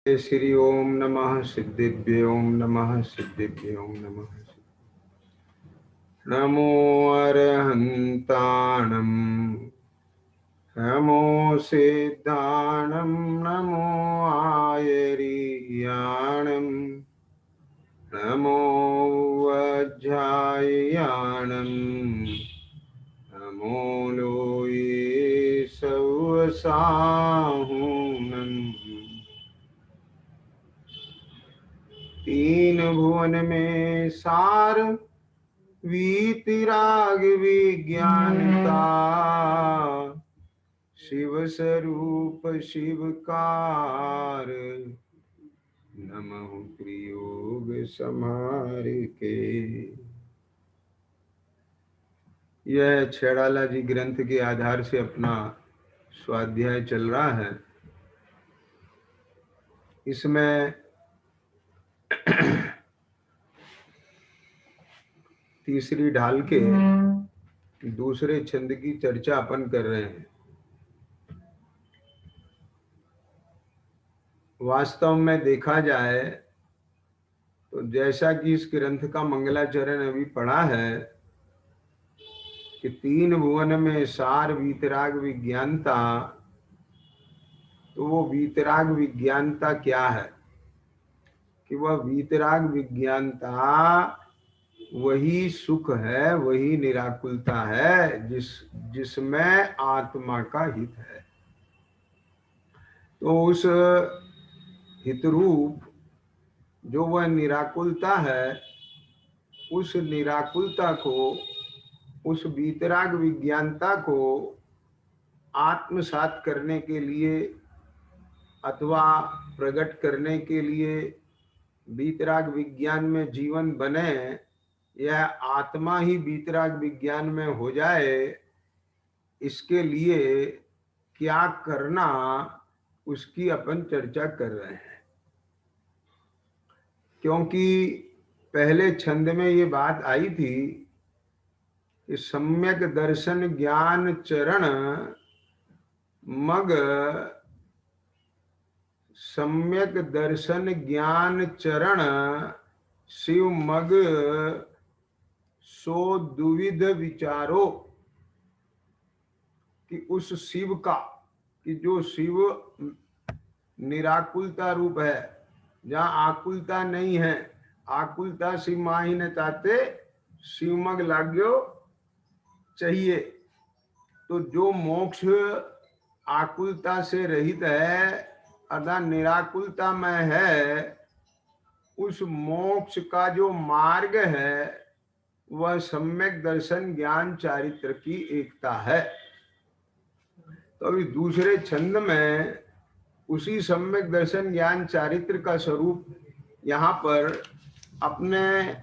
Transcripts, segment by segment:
श्री ओम नमः सिद्धिभ्य ओम नमः सिद्धिभ्य ओम नमः। नमो अरहन्ताणं नमो सिद्धाणं नमो आयर्याणं नमो वज्राययाणं नमो लोये सवसाहुनं। तीन भुवन में सार वीतराग विज्ञानता शिव स्वरूप शिवकार नमः प्रयोग समार के। यह छेड़ाला जी ग्रंथ के आधार से अपना स्वाध्याय चल रहा है। इसमें तीसरी ढाल के दूसरे छंद की चर्चा अपन कर रहे हैं। वास्तव में देखा जाए तो जैसा कि इस ग्रंथ का मंगलाचरण अभी पढ़ा है कि तीन भुवन में सार वीतराग विज्ञानता, तो वो वीतराग विज्ञानता क्या है कि वह वीतराग विज्ञानता वही सुख है, वही निराकुलता है जिसमें आत्मा का हित है। तो उस हितरूप जो वह निराकुलता है, उस निराकुलता को, उस वीतराग विज्ञानता को आत्मसात करने के लिए अथवा प्रकट करने के लिए, वीतराग विज्ञान में जीवन बने, यह आत्मा ही वीतराग विज्ञान में हो जाए, इसके लिए क्या करना, उसकी अपन चर्चा कर रहे हैं। क्योंकि पहले छंद में ये बात आई थी कि सम्यक दर्शन ज्ञान चरण मग, सम्यक दर्शन ज्ञान चरण शिव मग सो दुविध विचारो, कि उस शिव का, कि जो शिव निराकुलता रूप है, जहाँ आकुलता नहीं है, आकुलता शिव माही ने ताते शिवमग लाग्यो चाहिए। तो जो मोक्ष आकुलता से रहित है अर्थात निराकुलता में है, उस मोक्ष का जो मार्ग है वह सम्यक दर्शन ज्ञान चारित्र की एकता है। तो अभी दूसरे छंद में उसी सम्यक दर्शन ज्ञान चारित्र का स्वरूप यहाँ पर अपने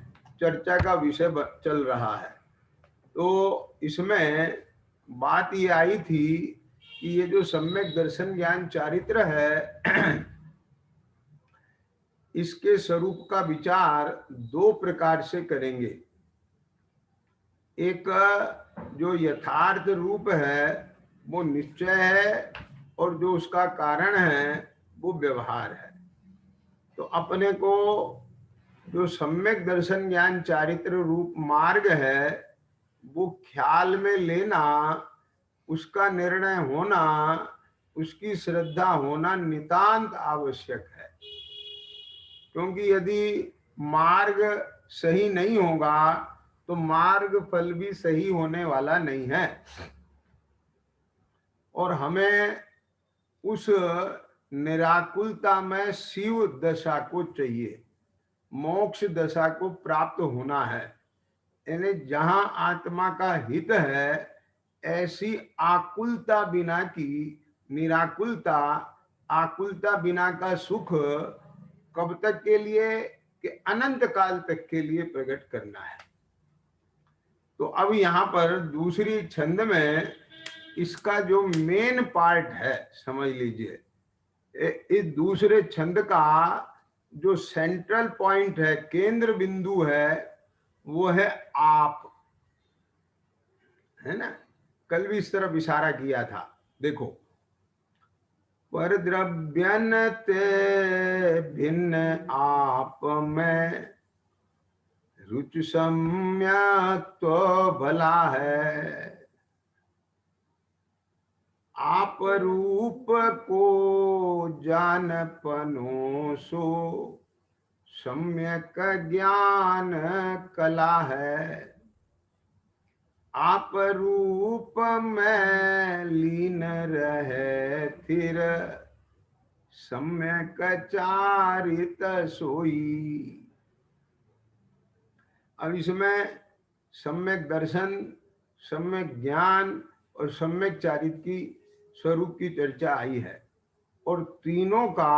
चर्चा का विषय चल रहा है। तो इसमें बात ये आई थी कि ये जो सम्यक दर्शन ज्ञान चारित्र है, इसके स्वरूप का विचार दो प्रकार से करेंगे। एक जो यथार्थ रूप है वो निश्चय है, और जो उसका कारण है वो व्यवहार है। तो अपने को जो सम्यक दर्शन ज्ञान चारित्र रूप मार्ग है वो ख्याल में लेना, उसका निर्णय होना, उसकी श्रद्धा होना नितांत आवश्यक है। क्योंकि यदि मार्ग सही नहीं होगा तो मार्ग फल भी सही होने वाला नहीं है। और हमें उस निराकुलता में शिव दशा को चाहिए, मोक्ष दशा को प्राप्त होना है। यानी जहां आत्मा का हित है, ऐसी आकुलता बिना की निराकुलता, आकुलता बिना का सुख कब तक के लिए कि अनंत काल तक के लिए प्रकट करना है। तो अब यहाँ पर दूसरी छंद में इसका जो मेन पार्ट है, समझ लीजिए, इस दूसरे छंद का जो सेंट्रल पॉइंट है, केंद्र बिंदु है, वो है आप, है ना। कल भी इस तरफ इशारा किया था। देखो, पर द्रव्यन ते भिन्न आप में, रुचि सम्यक तो भला है। आप रूप को जान पनो सो, सम्यक ज्ञान कला है। आप रूप में लीन रहे फिर, सम्यक चारित सोई। अब इसमें सम्यक दर्शन, सम्यक ज्ञान और सम्यक चारित की स्वरूप की चर्चा आई है। और तीनों का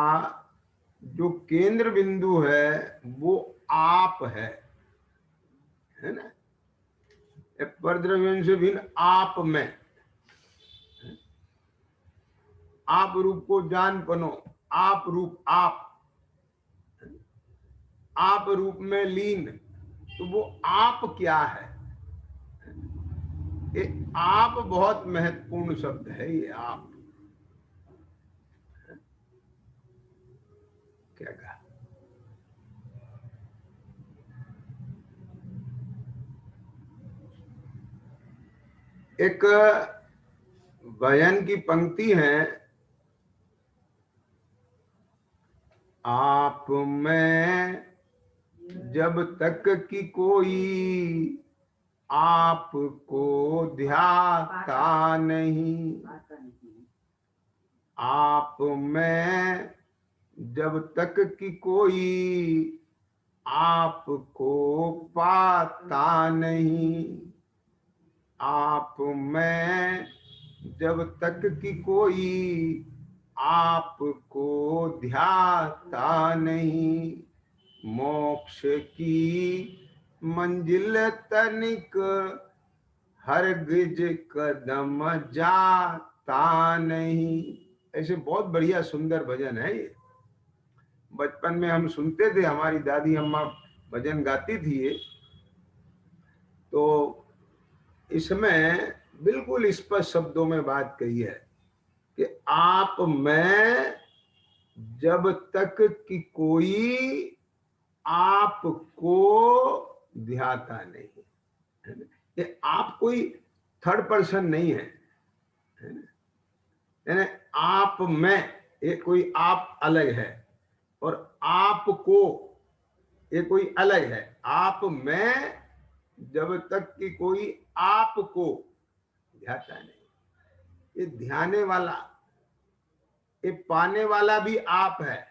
जो केंद्र बिंदु है वो आप है ना। परद्रव्य से भिन्न आप में, आप रूप को जान पनो, आप रूप आप रूप में लीन। तो वो आप क्या है? ये आप बहुत महत्वपूर्ण शब्द है। ये आप क्या कहा? एक भजन की पंक्ति है, आप में जब तक कि कोई आपको ध्याता नहीं, आप में जब तक कि कोई आपको पाता नहीं, आप में जब तक कि कोई आपको ध्याता नहीं, मोक्ष की मंजिल तनिक हरगिज कदम जाता नहीं। ऐसे बहुत बढ़िया सुंदर भजन है ये। बचपन में हम सुनते थे, हमारी दादी अम्मा भजन गाती थी ये। तो इसमें बिल्कुल स्पष्ट शब्दों में बात कही है कि आप में जब तक कि कोई आपको ध्याता नहीं। ये आप कोई थर्ड पर्सन नहीं है, यानी आप में ये कोई आप अलग है और आपको ये कोई अलग है। आप में जब तक कि कोई आपको ध्याता नहीं। ये ध्याने वाला, ये पाने वाला भी आप है,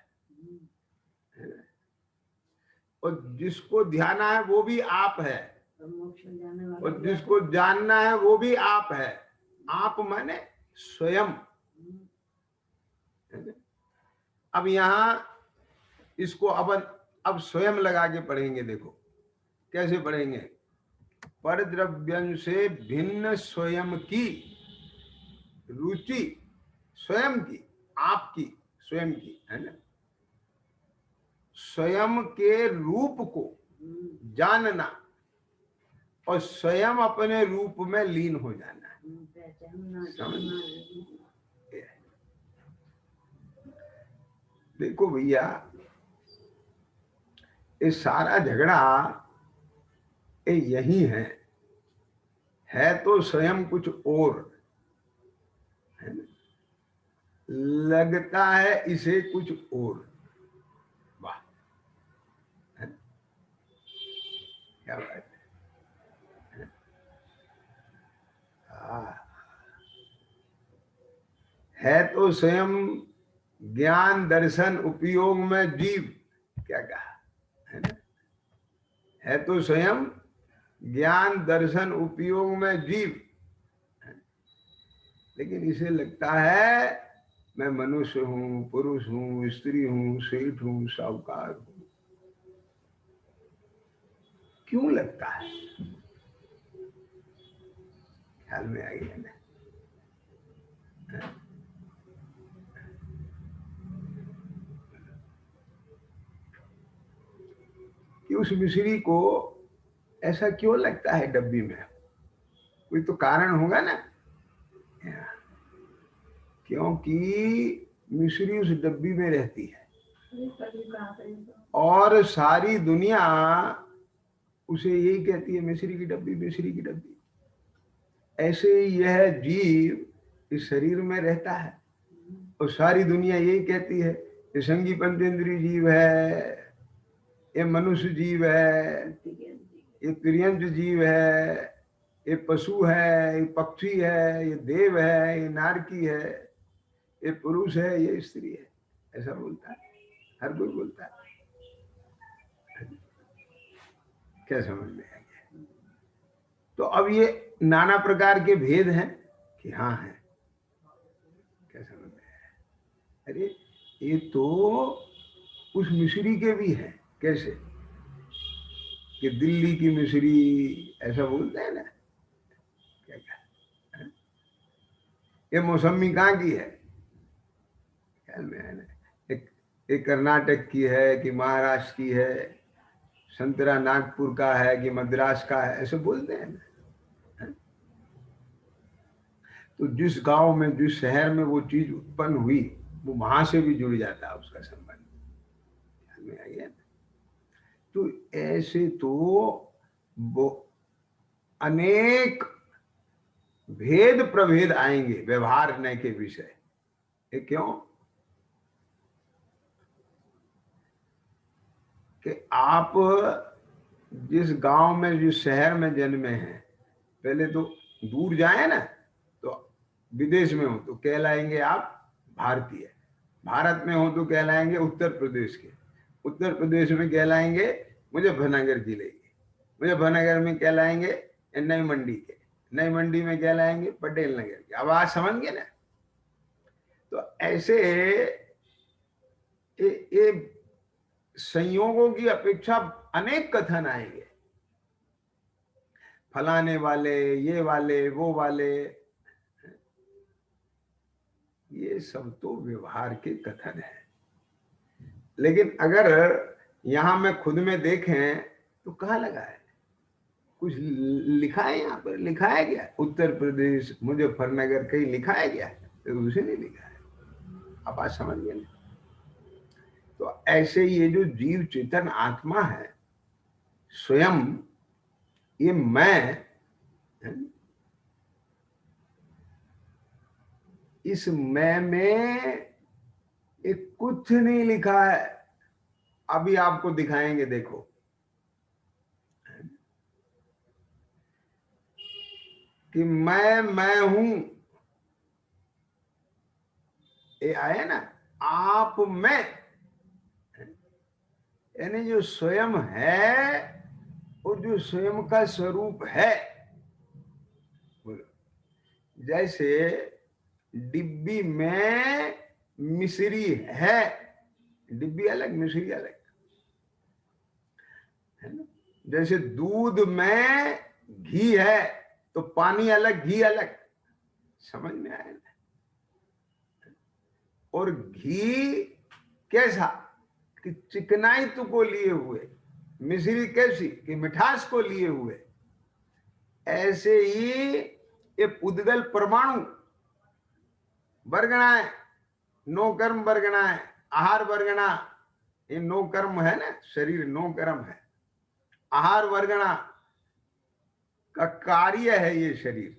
और जिसको ध्याना है वो भी आप है, और जिसको जानना है वो भी आप है। आप माने स्वयं। अब यहां इसको अब स्वयं लगा के पढ़ेंगे। देखो कैसे पढ़ेंगे। पर द्रव्यं से भिन्न स्वयं की रुचि, स्वयं की, आपकी स्वयं की, है ना। स्वयं के रूप को जानना और स्वयं अपने रूप में लीन हो जाना है। देखो भैया, ये सारा झगड़ा ये यही है तो स्वयं कुछ और है ना? लगता है इसे कुछ और। वाह, है ना? क्या बात है तो स्वयं ज्ञान दर्शन उपयोग में जीव। क्या कहा है ना? है तो स्वयं ज्ञान दर्शन उपयोग में जीव, लेकिन इसे लगता है मैं मनुष्य हूं, पुरुष हूं, स्त्री हूं, सेठ हूं, साहूकार हूं। क्यों लगता है? ख्याल में आई है ना? कि उस मिश्री को ऐसा क्यों लगता है डब्बी में? कोई तो कारण होगा ना। क्योंकि मिश्री उस डब्बी में रहती है और सारी दुनिया उसे यही कहती है, मिश्री की डब्बी, मिश्री की डब्बी। ऐसे यह जीव इस शरीर में रहता है और सारी दुनिया यही कहती है ये संगी पंचेंद्रीय जीव है, ये मनुष्य जीव है, ये तिर्यंत जीव है, ये पशु है, ये पक्षी है, ये देव है, ये नारकी है, ये पुरुष है, ये स्त्री है। ऐसा बोलता है, हर कोई बोलता है। क्या समझ में आ गया? तो अब ये नाना प्रकार के भेद हैं कि हाँ है। क्या समझ में आया? अरे ये तो उस मिश्री के भी हैं। कैसे कि दिल्ली की मिश्री ऐसा बोलते हैं ना, क्या क्या, ये मौसमी कहाँ की है, ख्याल में है ना, एक कर्नाटक की है कि महाराष्ट्र की है, संतरा नागपुर का है कि मद्रास का है, ऐसे बोलते हैं ना। तो जिस गांव में, जिस शहर में वो चीज उत्पन्न हुई, वो वहां से भी जुड़ जाता है उसका संबंध। ख्याल में आई है ना? तो ऐसे तो वो अनेक भेद प्रभेद आएंगे व्यवहार न के विषय। ये क्यों? कि आप जिस गांव में, जिस शहर में जन्मे हैं, पहले तो दूर जाए ना, तो विदेश में हो तो कहलाएंगे आप भारतीय, भारत में हो तो कहलाएंगे उत्तर प्रदेश के, उत्तर प्रदेश में कहलाएंगे मुजफ्फरनगर जिले के, मुजफ्फरनगर में कहलाएंगे नई मंडी के, नई मंडी में कहलाएंगे पटेल नगर के। अब आज समझ गए ना? तो ऐसे ये संयोगों की अपेक्षा अनेक कथन आएंगे, फलाने वाले, ये वाले, वो वाले। ये सब तो व्यवहार के कथन है। लेकिन अगर यहां में खुद में देखें तो कहाँ लगा है? कुछ लिखा है यहाँ पर? लिखा है क्या उत्तर प्रदेश मुजफ्फरनगर कहीं लिखा है क्या? तो उसे नहीं लिखा है। आप बात समझ गए ना? तो ऐसे ये जो जीव चेतन आत्मा है, स्वयं ये मैं, इस मैं में एक कुछ नहीं लिखा है। अभी आपको दिखाएंगे, देखो। कि मैं हूं, ये आया ना, आप में, यानी जो स्वयं है और जो स्वयं का स्वरूप है। जैसे डिब्बी में मिश्री है, डिब्बी अलग, मिश्री अलग, है ना? जैसे दूध में घी है तो पानी अलग, घी अलग। समझ में आया ना? और घी कैसा कि चिकनाई को लिए हुए, मिश्री कैसी कि मिठास को लिए हुए। ऐसे ही ये पुद्गल परमाणु वर्गणा है, नो कर्म वर्गणा है, आहार वर्गणा। ये नो कर्म है ना, शरीर नो कर्म है। आहार वर्गणा का कार्य है ये शरीर।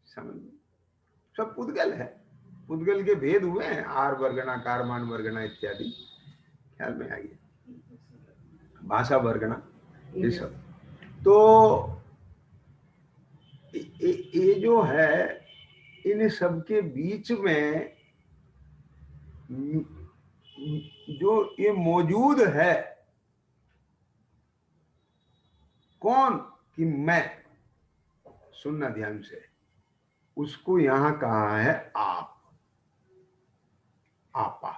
समझ, सब पुद्गल है। पुद्गल के भेद हुए हैं, आहार वर्गणा, कारमान वर्गणा इत्यादि। ख्याल में आइए, भाषा वर्गणा, ये सब। तो ये जो है, इन सबके बीच में जो ये मौजूद है, कौन? कि मैं। सुनना ध्यान से, उसको यहां कहा है आप, आपा।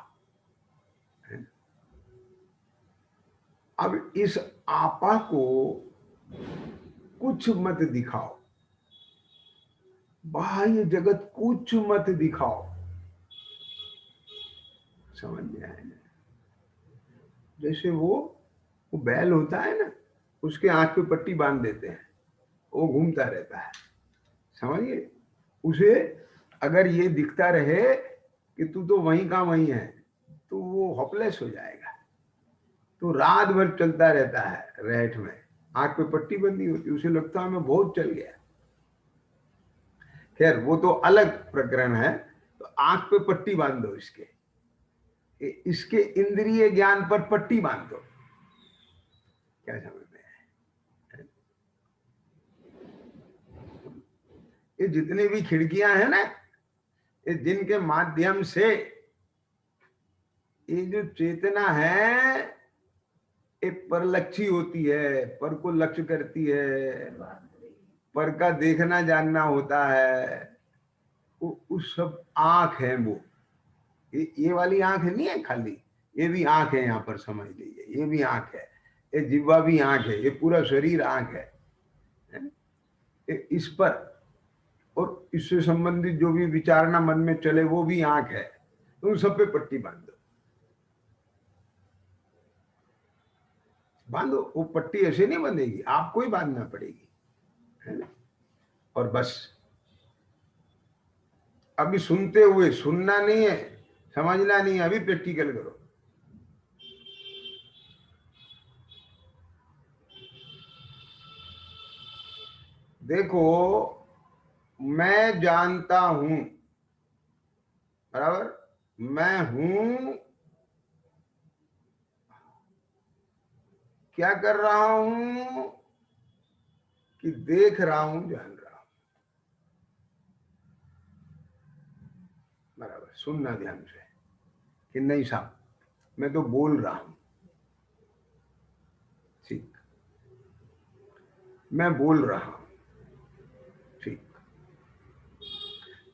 अब इस आपा को कुछ मत दिखाओ, बाह्य जगत कुछ मत दिखाओ। समझ में आए ना? जैसे वो बैल होता है ना, उसके आंख पे पट्टी बांध देते हैं, वो घूमता रहता है। समझिए, उसे अगर ये दिखता रहे कि तू तो वहीं का वहीं है, तो वो होपलेस हो जाएगा। तो रात भर चलता रहता है रहट में, आंख पे पट्टी बंदी होती, उसे लगता है मैं बहुत चल गया। खैर वो तो अलग प्रकरण है। तो आंख पे पट्टी बांध दो, इसके इंद्रिय ज्ञान पर पट्टी बांध दो। क्या समझ में है? ये जितनी भी खिड़कियां हैं ना, ये जिनके माध्यम से ये जो चेतना है एक परलक्षी होती है, पर को लक्ष्य करती है, पर का देखना जानना होता है, उस सब आंख है वो। ये वाली आंख नहीं है खाली, ये भी आंख है, यहाँ पर समझ लीजिए, ये भी आंख है, ये जिह्वा भी आंख है, ये पूरा शरीर आंख है। इस पर और इससे संबंधित जो भी विचारना मन में चले वो भी आंख है। तो उन सब पे पट्टी बांधो। वो पट्टी ऐसे नहीं बंधेगी, आपको ही बांधना पड़ेगी, है ना। और बस अभी सुनते हुए, सुनना नहीं है, समझना नहीं है, अभी प्रैक्टिकल करो। देखो, मैं जानता हूं, बराबर, मैं हूं, क्या कर रहा हूं कि देख रहा हूं, जान रहा हूं। बराबर, सुनना ध्यान से कि नहीं साहब मैं तो बोल रहा हूं, ठीक, मैं बोल रहा हूं, ठीक।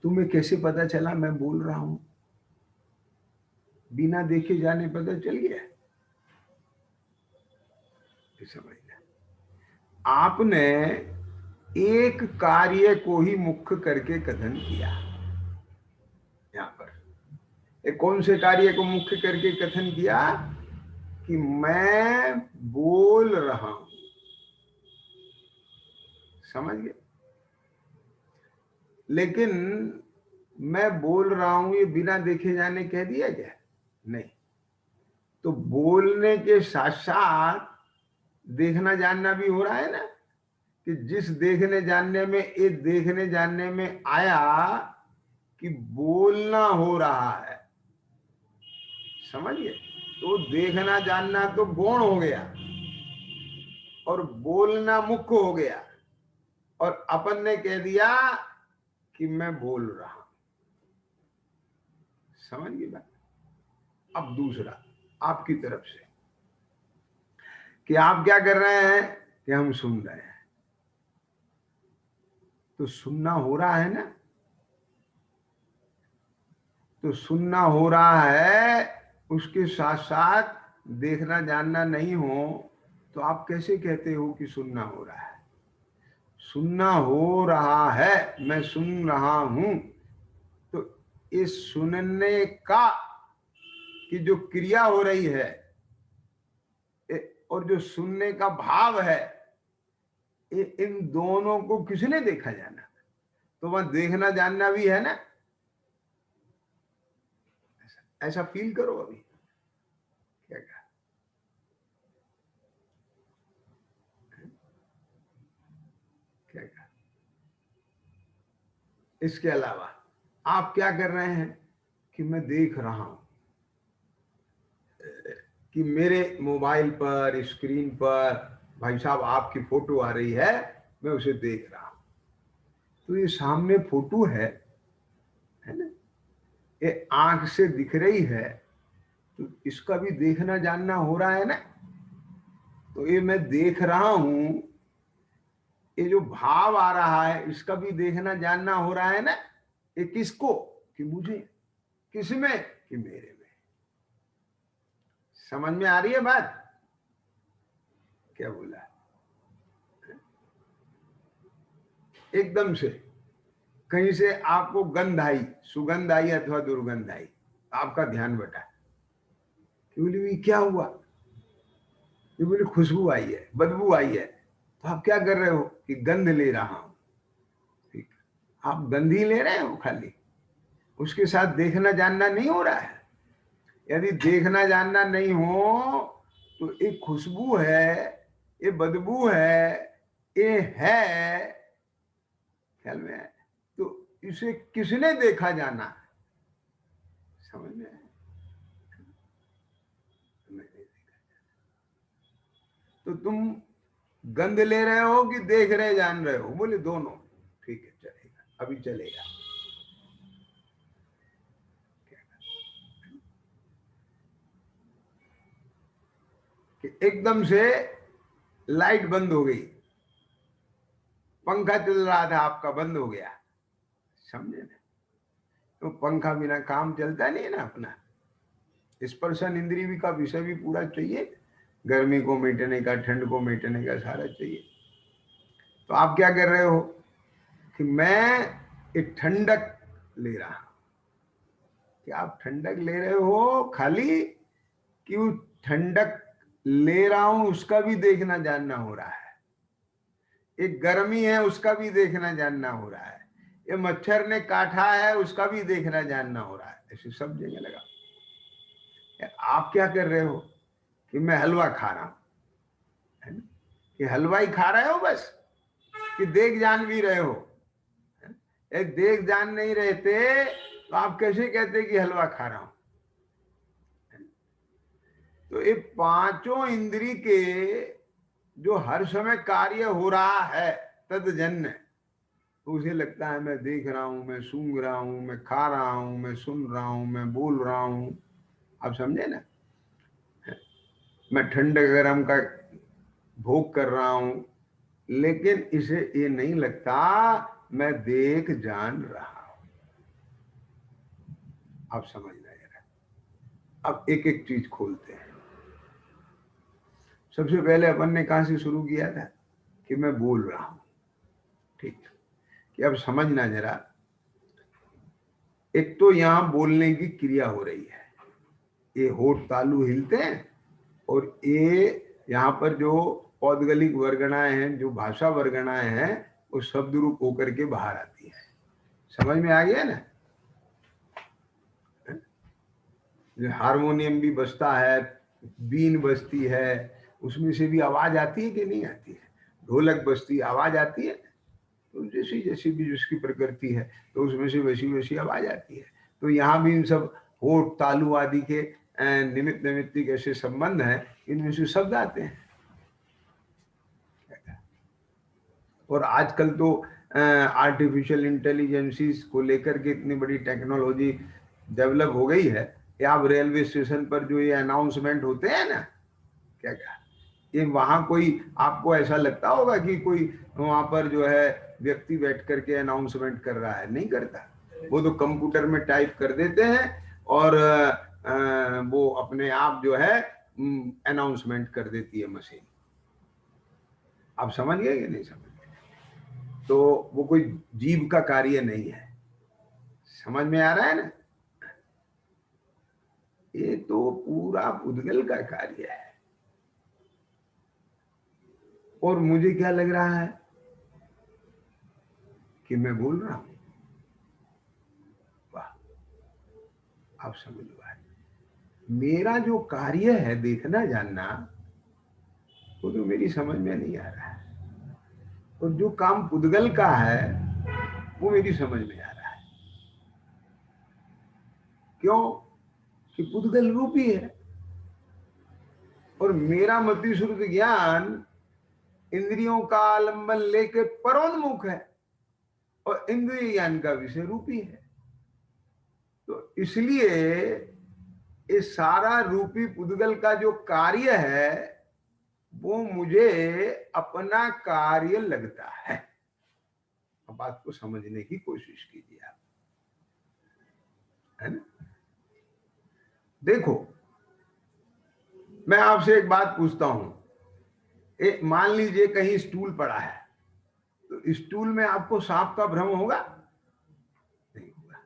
तुम्हें कैसे पता चला मैं बोल रहा हूं? बिना देखे जाने पता चल गया। समझ गया। आपने एक कार्य को ही मुख्य करके कथन किया यहां पर। एक कौन से कार्य को मुख्य करके कथन किया? कि मैं बोल रहा हूं। समझ गए? लेकिन मैं बोल रहा हूं ये बिना देखे जाने कह दिया क्या? नहीं। तो बोलने के साथ साथ देखना जानना भी हो रहा है ना, कि जिस देखने जानने में, ये देखने जानने में आया कि बोलना हो रहा है। समझिए? तो देखना जानना तो गौण हो गया और बोलना मुख्य हो गया, और अपन ने कह दिया कि मैं बोल रहा हूं। समझ गई बात? अब दूसरा आपकी तरफ से, कि आप क्या कर रहे हैं कि हम सुन रहे हैं। तो सुनना हो रहा है ना, तो सुनना हो रहा है, उसके साथ साथ देखना जानना नहीं हो तो आप कैसे कहते हो कि सुनना हो रहा है? सुनना हो रहा है, मैं सुन रहा हूं, तो इस सुनने का की जो क्रिया हो रही है और जो सुनने का भाव है, इन दोनों को किसने देखा जाना? तो वहां देखना जानना भी है ना। ऐसा फील करो अभी। क्या कहा? क्या कहा? इसके अलावा आप क्या कर रहे हैं कि मैं देख रहा हूं कि मेरे मोबाइल पर, स्क्रीन पर भाई साहब आपकी फोटो आ रही है, मैं उसे देख रहा हूं। तो ये सामने फोटो है ना, ये आंख से दिख रही है, तो इसका भी देखना जानना हो रहा है ना। तो ये मैं देख रहा हूं, ये जो भाव आ रहा है इसका भी देखना जानना हो रहा है ना। ये किसको? कि मुझे। किसमें? कि मेरे में। समझ में आ रही है बात? क्या बोला? एकदम से कहीं से आपको गंध आई, सुगंध आई अथवा दुर्गंध आई, आपका ध्यान बटा कि बोली क्या हुआ? ये बोली खुशबू आई है, बदबू आई है। तो आप क्या कर रहे हो कि गंध ले रहा हूं। ठीक, आप गंध ही ले रहे हो खाली, उसके साथ देखना जानना नहीं हो रहा है। यदि देखना जानना नहीं हो तो एक खुशबू है, ये बदबू है, ये है, ख्याल में है, तो इसे किसने देखा जाना है? समझ में आया? तो तुम गंध ले रहे हो कि देख रहे जान रहे हो? बोले दोनों। ठीक है, चलेगा, अभी चलेगा। कि एकदम से लाइट बंद हो गई, पंखा चल रहा था आपका, बंद हो गया, समझे ना? तो पंखा बिना काम चलता नहीं है ना अपना। स्पर्शन इंद्रिय भी का विषय भी पूरा चाहिए, गर्मी को मिटने का, ठंड को मिटने का, सारा चाहिए। तो आप क्या कर रहे हो कि मैं एक ठंडक ले रहा हूं। कि आप ठंडक ले रहे हो खाली, कि वो ठंडक ले रहा हूं उसका भी देखना जानना हो रहा है। एक गर्मी है उसका भी देखना जानना हो रहा है। ये मच्छर ने काटा है उसका भी देखना जानना हो रहा है। ऐसे सब जगह लगा। आप क्या कर रहे हो कि मैं हलवा खा रहा हूं, है ना? कि हलवा ही खा रहे हो बस, कि देख जान भी रहे हो? देख जान नहीं रहते तो आप कैसे कहते कि हलवा खा रहा हूं? तो ये पांचों इंद्री के जो हर समय कार्य हो रहा है तदजन्य, तो उसे लगता है मैं देख रहा हूं, मैं सूंघ रहा हूं, मैं खा रहा हूं, मैं सुन रहा हूं, मैं बोल रहा हूं। आप समझे ना? मैं ठंडे गरम का भोग कर रहा हूं, लेकिन इसे ये नहीं लगता मैं देख जान रहा हूं। आप समझना जरा। अब एक एक चीज खोलते हैं। सबसे पहले अपन ने कहां से शुरू किया था कि मैं बोल रहा हूं, ठीक? कि अब समझना जरा, एक तो यहां बोलने की क्रिया हो रही है, ये होठ तालु हिलते हैं, और ये यहाँ पर जो औद्गलिक वर्गणाएं हैं, जो भाषा वर्गणाएं हैं, वो शब्द रूप होकर के बाहर आती है। समझ में आ गया ना? हारमोनियम भी बजता है, बीन बजती है, उसमें से भी आवाज आती है कि नहीं आती है? ढोलक बजती, आवाज आती है। तो जैसी जैसी भी जिसकी प्रकृति है, तो उसमें से वैसी वैसी आवाज आती है। तो यहाँ भी इन सब होठ तालु आदि के निमित्त नैमित्तिक ऐसे संबंध हैं, इनमें से शब्द आते हैं। और आजकल तो आर्टिफिशियल इंटेलिजेंसीज को लेकर के इतनी बड़ी टेक्नोलॉजी डेवलप हो गई है कि आप रेलवे स्टेशन पर जो ये अनाउंसमेंट होते हैं ना, क्या क्या, ये वहां कोई आपको ऐसा लगता होगा कि कोई वहां पर जो है व्यक्ति बैठ करके अनाउंसमेंट कर रहा है? नहीं करता। वो तो कंप्यूटर में टाइप कर देते हैं और वो अपने आप जो है अनाउंसमेंट कर देती है मशीन। आप समझ गए कि नहीं समझ? तो वो कोई जीव का कार्य नहीं है। समझ में आ रहा है ना? ये तो पूरा पुद्गल का कार्य है। और मुझे क्या लग रहा है कि मैं बोल रहा हूं। वाह, आप समझ लो। मेरा जो कार्य है देखना जानना, वो तो मेरी समझ में नहीं आ रहा है। और जो काम पुद्गल का है वो मेरी समझ में आ रहा है। क्यों? कि पुद्गल रूपी है, और मेरा मति श्रुत ज्ञान इंद्रियों का आलंबन लेके परोन्मुख है, और इंद्रिय ज्ञान का विषय रूपी है। तो इसलिए ये सारा रूपी पुद्गल का जो कार्य है वो मुझे अपना कार्य लगता है। अब बात को समझने की कोशिश कीजिए आप, है ना? देखो, मैं आपसे एक बात पूछता हूं। मान लीजिए कहीं स्टूल पड़ा है, तो स्टूल में आपको सांप का भ्रम होगा? नहीं होगा।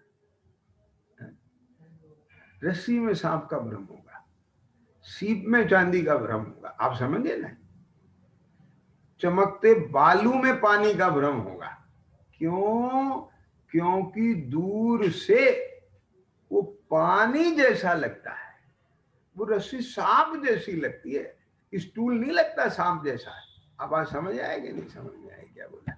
रस्सी में सांप का भ्रम होगा, सीप में चांदी का भ्रम होगा। आप समझे ना? चमकते बालू में पानी का भ्रम होगा। क्यों? क्योंकि दूर से वो पानी जैसा लगता है, वो रस्सी सांप जैसी लगती है, स्टूल नहीं लगता सांप जैसा है। अब आप समझ आएगी नहीं समझ में आए क्या बोला?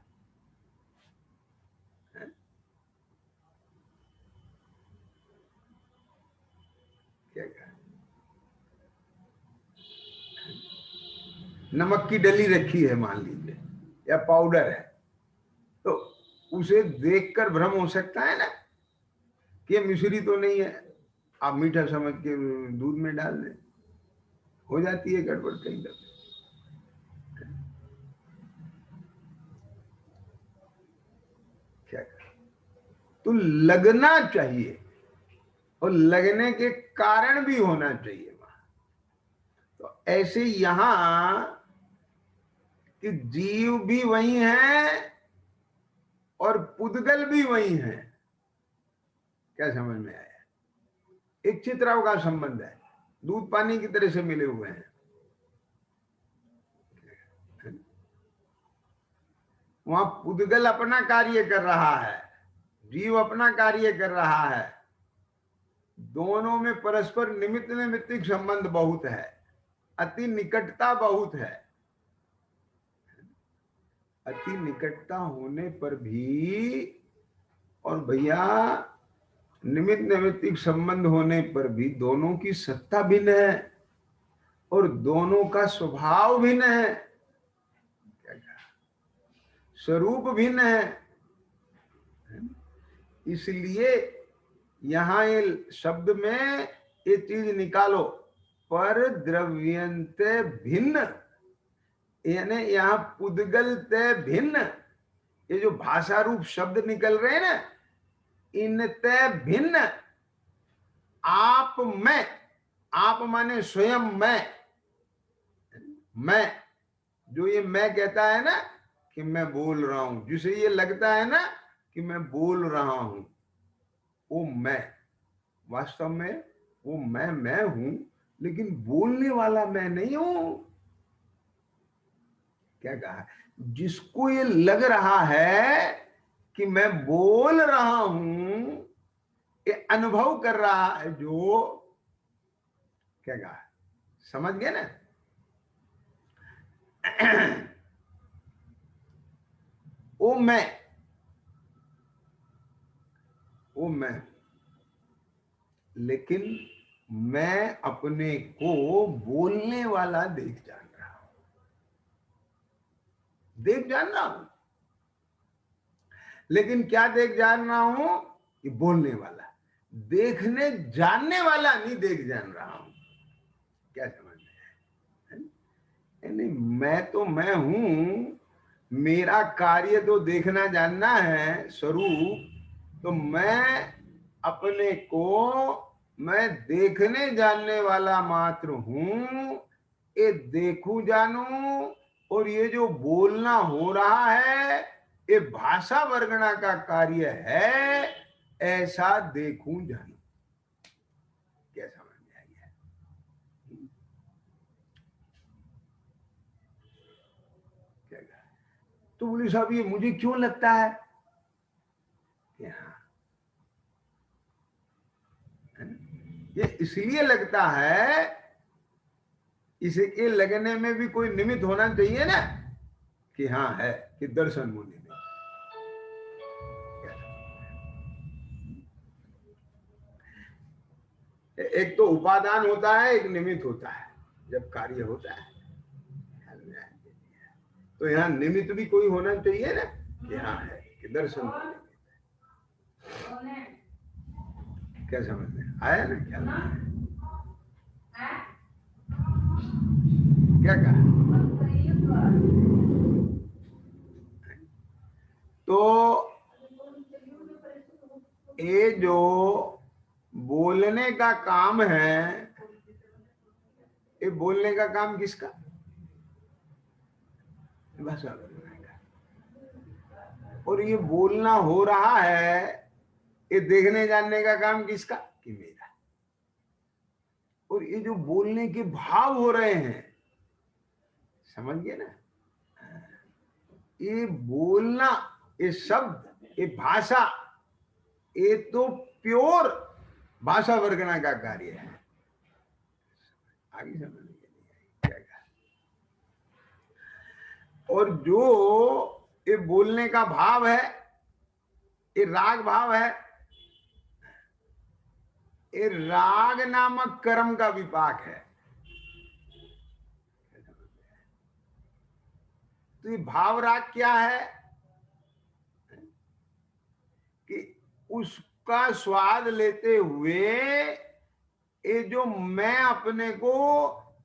क्या कहा? नमक की डली रखी है मान लीजिए, या पाउडर है, तो उसे देखकर भ्रम हो सकता है ना कि मिश्री तो नहीं है, आप मीठा समझ के दूध में डाल दें, हो जाती है गड़बड़ कई दफे। क्या करें? तो लगना चाहिए, और लगने के कारण भी होना चाहिए वहां। तो ऐसे यहां कि जीव भी वही है और पुद्गल भी वही है। क्या समझ में आया? एक चित्राव का संबंध है, दूध पानी की तरह से मिले हुए हैं। वहां पुद्गल अपना कार्य कर रहा है, जीव अपना कार्य कर रहा है, दोनों में परस्पर निमित्त नैमित्तिक संबंध बहुत है, अति निकटता बहुत है। अति निकटता होने पर भी, और भैया निमित्त नैमित्तिक संबंध होने पर भी दोनों की सत्ता भिन्न है और दोनों का स्वभाव भिन्न है, स्वरूप भिन्न है। इसलिए यहां ये शब्द में ये चीज निकालो, पर द्रव्यंते भिन्न, यानी यहाँ पुद्गलते भिन्न, ये जो भाषा रूप शब्द निकल रहे हैं ना, इनते भिन्न आप मैं, आप माने स्वयं मैं जो ये मैं कहता है ना कि मैं बोल रहा हूं, जिसे ये लगता है ना कि मैं बोल रहा हूं, वो मैं वास्तव में वो मैं हूं, लेकिन बोलने वाला मैं नहीं हूं। क्या कहा? जिसको ये लग रहा है कि मैं बोल रहा हूं, ये अनुभव कर रहा है जो, क्या कहा? समझ गए ना? वो मैं, लेकिन मैं अपने को बोलने वाला देख जान रहा हूं, लेकिन क्या देख जान रहा हूं? कि बोलने वाला, देखने जानने वाला नहीं देख जान रहा हूं। क्या समझ में? यानी मैं तो मैं हूं, मेरा कार्य तो देखना जानना है स्वरूप, तो मैं अपने को मैं देखने जानने वाला मात्र हूं, ये देखूं जानूं, और ये जो बोलना हो रहा है ये भाषा वर्गणा का कार्य है, ऐसा देखूं जानूं। क्या समझ में आई है? क्या कहा? तो बोले साहब ये मुझे क्यों लगता है? ये इसलिए लगता है, इसके लगने में भी कोई निमित्त होना चाहिए ना, कि हाँ है, कि दर्शन मुनि ने। एक तो उपादान होता है, एक निमित्त होता है जब कार्य होता है। तो यहाँ निमित्त भी कोई होना चाहिए ना, कि हाँ है, कि दर्शन मुनि। क्या समझ में आया ना? क्या कहा? तो ये जो बोलने का काम है, ये बोलने का काम किसका? भाषा वर्गणा का। और ये बोलना हो रहा है, ये देखने जानने का काम किसका? कि मेरा। और ये जो बोलने के भाव हो रहे हैं, समझ गए ना? ये बोलना, ये शब्द, ये भाषा, ये तो प्योर भाषा वर्गना का कार्य है। आगे समझ क्या कहा। और जो ये बोलने का भाव है, ये राग भाव है, ये राग नामक कर्म का विपाक है। तो ये भाव राग क्या है कि उसका स्वाद लेते हुए ये जो मैं अपने को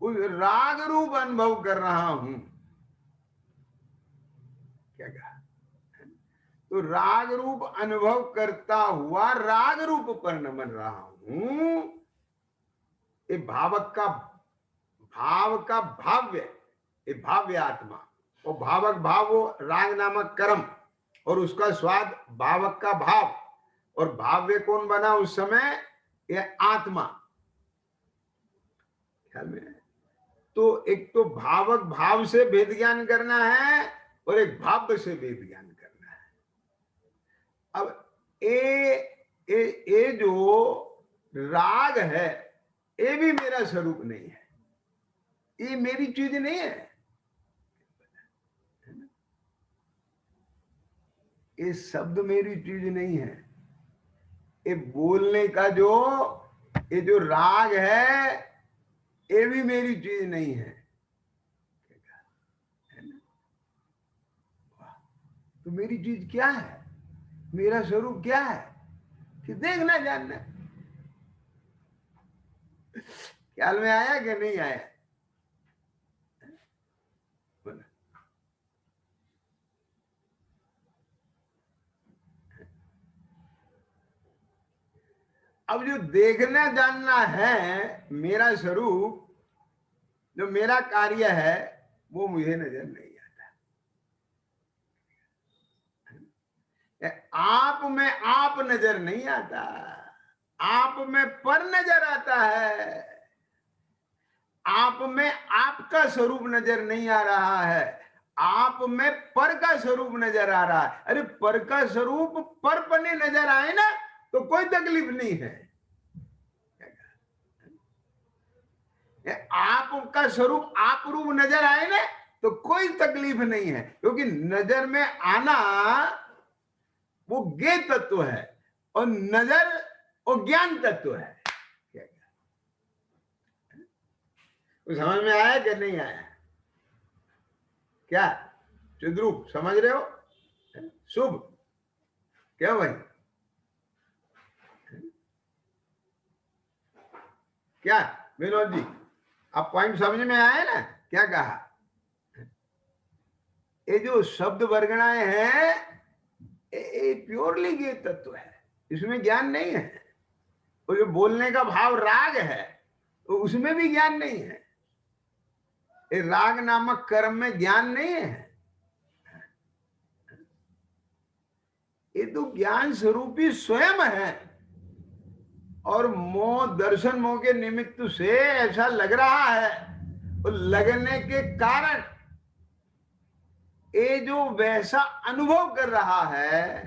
उस राग रूप अनुभव कर रहा हूं। क्या कहा। तो राग रूप अनुभव करता हुआ राग रूप पर नमन रहा हूं। ये भावक का भाव का भाव्य, ये भाव्य आत्मा, और भावक भाव वो राग नामक कर्म, और उसका स्वाद भावक का भाव, और भाव्य कौन बना उस समय, ये आत्मा। ख्याल में। तो एक तो भावक भाव से भेद ज्ञान करना है और एक भाव्य से भेद ज्ञान करना है। अब ये जो राग है ये भी मेरा स्वरूप नहीं है, ये मेरी चीज नहीं है। ये शब्द मेरी चीज नहीं है। ये बोलने का ये जो राग है ये भी मेरी चीज नहीं है। तो मेरी चीज क्या है, मेरा स्वरूप क्या है कि देखना जानना। ख्याल में आया कि नहीं आया। अब जो देखना जानना है मेरा स्वरूप, जो मेरा कार्य है, वो मुझे नजर नहीं आता। आप में आप नजर नहीं आता, आप में पर नजर आता है। आप में आपका स्वरूप नजर नहीं आ रहा है, आप में पर का स्वरूप नजर आ रहा है। अरे पर का स्वरूप पर पने नजर आए ना तो कोई तकलीफ नहीं है। आपका स्वरूप आप रूप नजर आए ना तो कोई तकलीफ नहीं है, क्योंकि नजर में आना वो ज्ञेय तत्व है और नजर वो ज्ञान तत्व है। समझ में आया कि नहीं आया। क्या चिद्रूप समझ रहे हो। शुभ क्या भाई, क्या विनोद जी आप पॉइंट समझ में आए ना। क्या कहा, ये जो शब्द वर्गणाएं हैं ये प्योरली ये तत्व है, इसमें ज्ञान नहीं है। वो जो बोलने का भाव राग है तो उसमें भी ज्ञान नहीं है। ये राग नामक कर्म में ज्ञान नहीं है। ये तो ज्ञान स्वरूपी स्वयं है, और मोह दर्शन मोह के निमित्त से ऐसा लग रहा है, तो लगने के कारण ये जो वैसा अनुभव कर रहा है।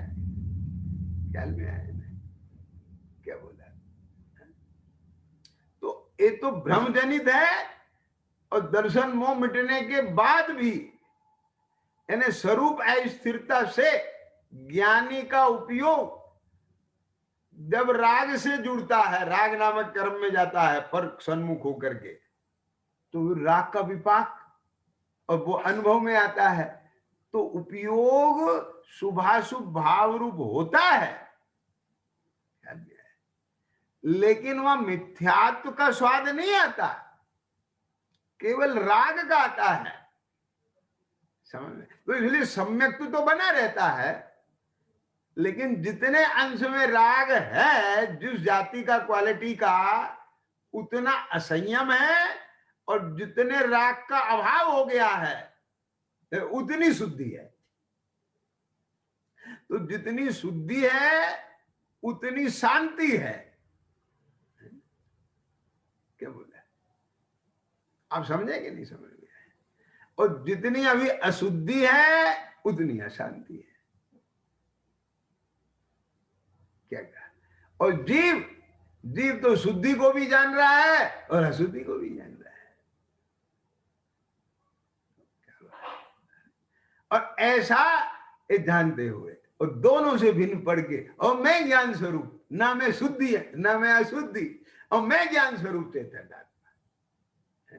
ख्याल में आया क्या बोला। तो ये तो भ्रम जनित है, और दर्शन मोह मिटने के बाद भी यानी स्वरूप अस्थिरता से ज्ञानी का उपयोग जब राग से जुड़ता है, राग नामक कर्म में जाता है पर सन्मुख होकर के, तो राग का विपाक और वो अनुभव में आता है। तो उपयोग शुभाशुभ भाव रूप होता है, लेकिन वह मिथ्यात्व का स्वाद नहीं आता, केवल राग का आता है। समझ में। तो इसलिए सम्यक तो बना रहता है, लेकिन जितने अंश में राग है जिस जाति का क्वालिटी का, उतना असंयम है, और जितने राग का अभाव हो गया है उतनी शुद्धि है। तो जितनी शुद्धि है उतनी शांति है। क्या बोला आप समझे कि नहीं समझ में। और जितनी अभी अशुद्धि है उतनी अशांति है। क्या कहा। और जीव जीव तो शुद्धि को भी जान रहा है और अशुद्धि को भी जान रहा है। और ऐसा जानते हुए और दोनों से भिन्न पड़ के, और मैं ज्ञान स्वरूप, ना मैं शुद्धि है ना मैं अशुद्धि, और मैं ज्ञान स्वरूप चेतन आत्मा,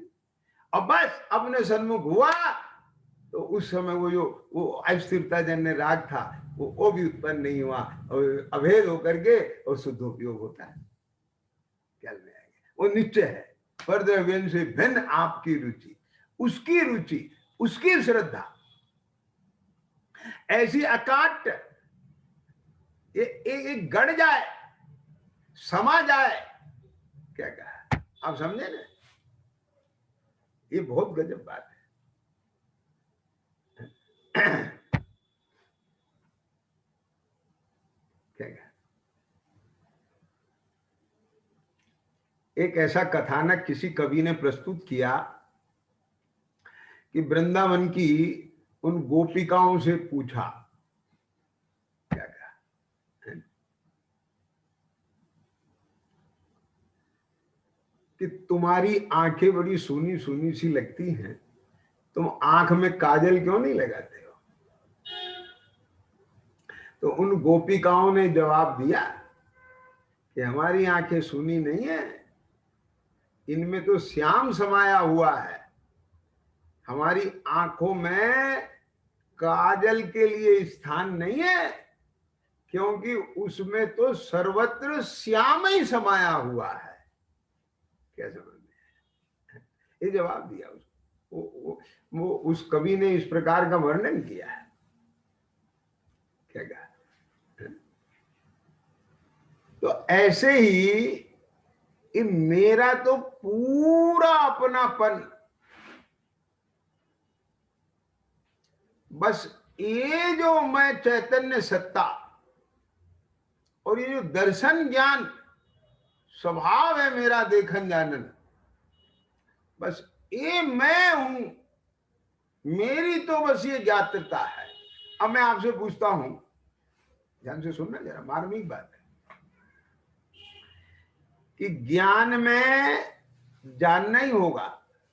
और बस अपने सन्मुख हुआ तो उस समय वो अस्थिरता जन्य राग था वो भी उत्पन्न नहीं हुआ, और अभेद होकर के और शुद्ध उपयोग होता है। क्या में आएगा वो निश्चय है, पर द्रव्य से भिन्न आपकी रुचि, उसकी रुचि, उसकी श्रद्धा ऐसी अकाट ये गड़ जाए, समा जाए, क्या कहा आप समझे ना, ये बहुत गजब बात है। क्या कहा, एक ऐसा कथानक किसी कवि ने प्रस्तुत किया कि वृंदावन की उन गोपिकाओं से पूछा, क्या कहा, कि तुम्हारी आंखें बड़ी सूनी सूनी सी लगती हैं, तुम आंख में काजल क्यों नहीं लगाते हो? तो उन गोपिकाओं ने जवाब दिया कि हमारी आंखें सूनी नहीं है, इनमें तो श्याम समाया हुआ है, हमारी आंखों में काजल के लिए स्थान नहीं है, क्योंकि उसमें तो सर्वत्र श्याम ही समाया हुआ है। क्या समझ में, ये जवाब दिया उसको, वो उस कवि ने इस प्रकार का वर्णन किया है। क्या कहा, तो ऐसे ही मेरा तो पूरा अपनापन, बस ये जो मैं चैतन्य सत्ता और ये जो दर्शन ज्ञान स्वभाव है मेरा देखन जानन, बस ये मैं हूं, मेरी तो बस ये ज्ञातृता है। अब मैं आपसे पूछता हूं, ध्यान से सुनना जरा, मार्मिक बात है कि ज्ञान में जानना ही होगा,